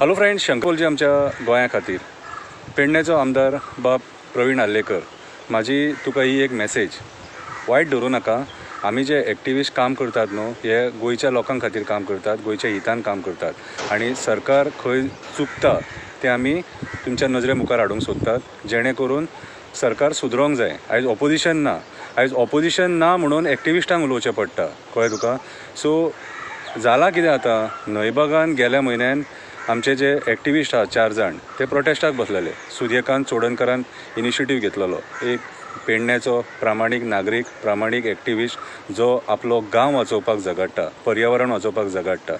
Hello friends, Shankarji आमच्या गोंया खातीर पेडणेचो आमदार बाब प्रवीण आर्लेकर, माझी तुका ही एक मेसेज, वायट धरूं नाका. आमी जे एक्टिविस्ट काम करतात न्हू, हे गोंयच्या लोकां खातीर काम करतात, गोंयच्या हितान काम करतात आणि सरकार खंय चुकता ते आमी तुमच्या नजरे मुखार हाडूंक सोदतात, जेणे करून सरकार सुदरोंक जाय. आयज ऑपोजिशन ना म्हणून एक्टिविस्टांक उलोवचें पडटा, कळ्ळें तुका. सो जाला कितें आतां, नयबागान गेल्या म्हयन्यान आमचे जे एक्टिविस्ट आहात 4 जाण ते प्रोटेस्टाक बसलेले. सूर्यकांत चोडणकरान इनिशिएटीव घेतलेलो, एक पेडण्याचो प्रामाणीक नागरीक, प्रामाणीक एक्टिविस्ट जो आपलो गांव वाचोवपाक झगडटा, पर्यावरण वाचोवपाक झगडटा.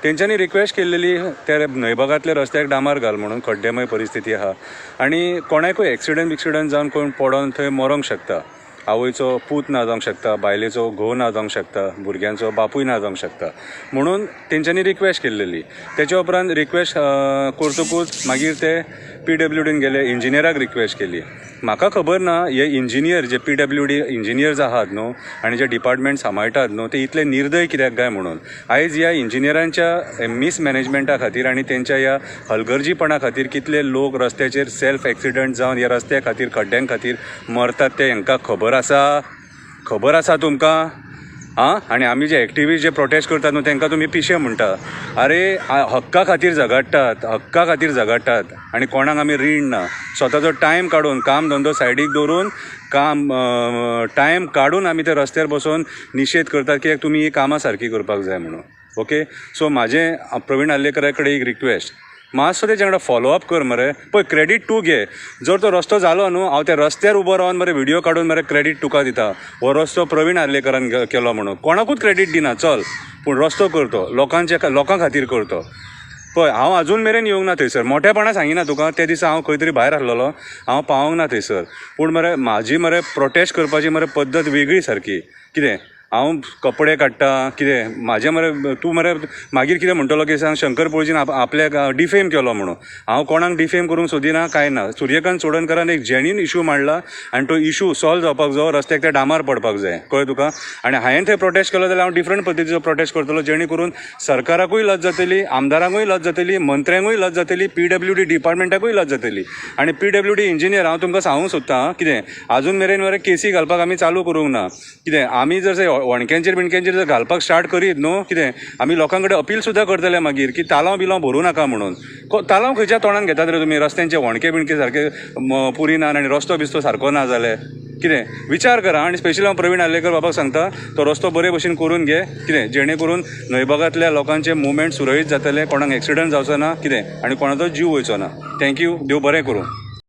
तेंच्यांनी रिक्वेस्ट केल्लेली त्या नयबागांतले रस्त्याक डांबर घाल म्हणून, खड्डेमय परिस्थिती आहा आनी कोणाकूय एक्सिडंट जावन कोण पडोन थंय मरोंक शकता. आवयचो पूत ना जावंक शकता, बायलेचो घोव ना जावंक शकता, भुरग्यांचो बापूय ना जावंक शकता, म्हणून तेंच्यांनी रिक्वेस्ट केल्लेली. तेच्या उपरांत रिक्वेस्ट करतकूच मागीर ते PWDन गेले, इंजिनियराक रिक्वेस्ट केली. म्हाका खबर ना हे इंजिनियर जे PWD इंजिनियर्स आहात न्हू आनी जे डिपार्टमेंट सांबाळटात न्हू, ते इतले निर्दय कित्याक काय म्हणून. आयज ह्या इंजिनियरांच्या मिसमॅनेजमेंटा खातीर आनी तेंच्या ह्या हलगर्जीपणा खातीर कितले लोक रस्त्याचेर सेल्फ एक्सिडंट जावन ह्या रस्त्या खातीर, खड्ड्यां खातीर मरतात ते हांकां खबर आसा तुमकां? आनी आमी जे एक्टिविस्ट जे प्रोटेस्ट करतात न्हू तांकां तुमी पिशे म्हणटा. अरे हक्का खातीर झगडटात आनी कोणाक आमी रीण ना. स्वताचो टायम काडून, काम धंदो सायडीक दवरून, टायम काडून आमी ते रस्त्यार बसून निशेध करतात, कित्याक तुमी ही कामां सारकी करपाक जाय म्हणून. ओके, सो म्हाजें प्रवीण आर्लेकरा कडेन एक रिक्वेस्ट, मातसो तेच्या वांगडा फॉलोअप कर मरे. पळय, क्रेडीट तूं घे. जर तो रस्तो जालो न्हू, हांव त्या रस्त्यार उबो रावन मरे व्हिडिओ काडून मरे क्रेडीट तुका दिता, हो रस्तो प्रवीण आर्लेकरान केलो म्हणून. कोणाकूच क्रेडीट दिना, चल, पूण रस्तो करतो, लोकां खातीर करतो. पळय, हांव आजून मेरेन येवंक ना थंयसर, मोठेपणां सांगिना तुका. त्या दिसा हांव खंय तरी भायर आसलेलो, हांव पावोंक ना थंयसर. पूण मरे म्हाजी प्रोटेस्ट करपाची पद्दत वेगळी सारकी. कितें हांव कपडे काडटा, कितें म्हाजें तूं मागीर कितें म्हणटलो की सांग, शंकर पळजीन आपल्याक डिफेम केलो म्हणून. हांव कोणाक डिफेम करूंक सोदिना, कांय ना. सूर्यकांत चोडणकरान एक जेन्युइन इशू मांडला आनी तो इशू सॉल्व जावपाक जाय, रस्त्याक ते डांबर पडपाक जाय, कळ्ळें तुका. आनी हांवें थंय प्रोटेस्ट केलो जाल्यार हांव डिफरंट पद्दतीचो प्रोटेस्ट करतलो, जेणे करून सरकाराकूय लज जातली, आमदारांकूय लज जातली, मंत्र्यांकूय लज जातली, PWD डिपार्टमेंटाकूय लज जातली. आनी PWD इंजिनियर हांव तुमकां सांगूंक सोदतां, कितें आजून मेरेन मरे केसी घालपाक आमी चालू करूंक ना. कितें आमी जर वणक्यांचेर जर घालपाक स्टार्ट करीत न्हू, कितें आमी लोकां कडेन अपील सुद्दां करतले मागीर की तालांव बिलांव भरूं नाका म्हणून. तालांव खंयच्या तोंडान घेतात रे तुमी? रस्त्यांचे वणके सारके पुरिना आनी रस्तो बिस्तो सारको ना जाल्यार कितें विचार करा. आनी स्पेशली हांव प्रवीण आर्लेकर बाबाक सांगता, तो रस्तो बरे भशेन करून घे, कितें जेणे करून नयबागांतल्या लोकांचे मुवमेंट सुरळीत जातले, कोणाक एक्सिडंट जावचो ना, कितें आनी कोणाचो जीव वयचो ना. थँक्यू, देव बरें करूं.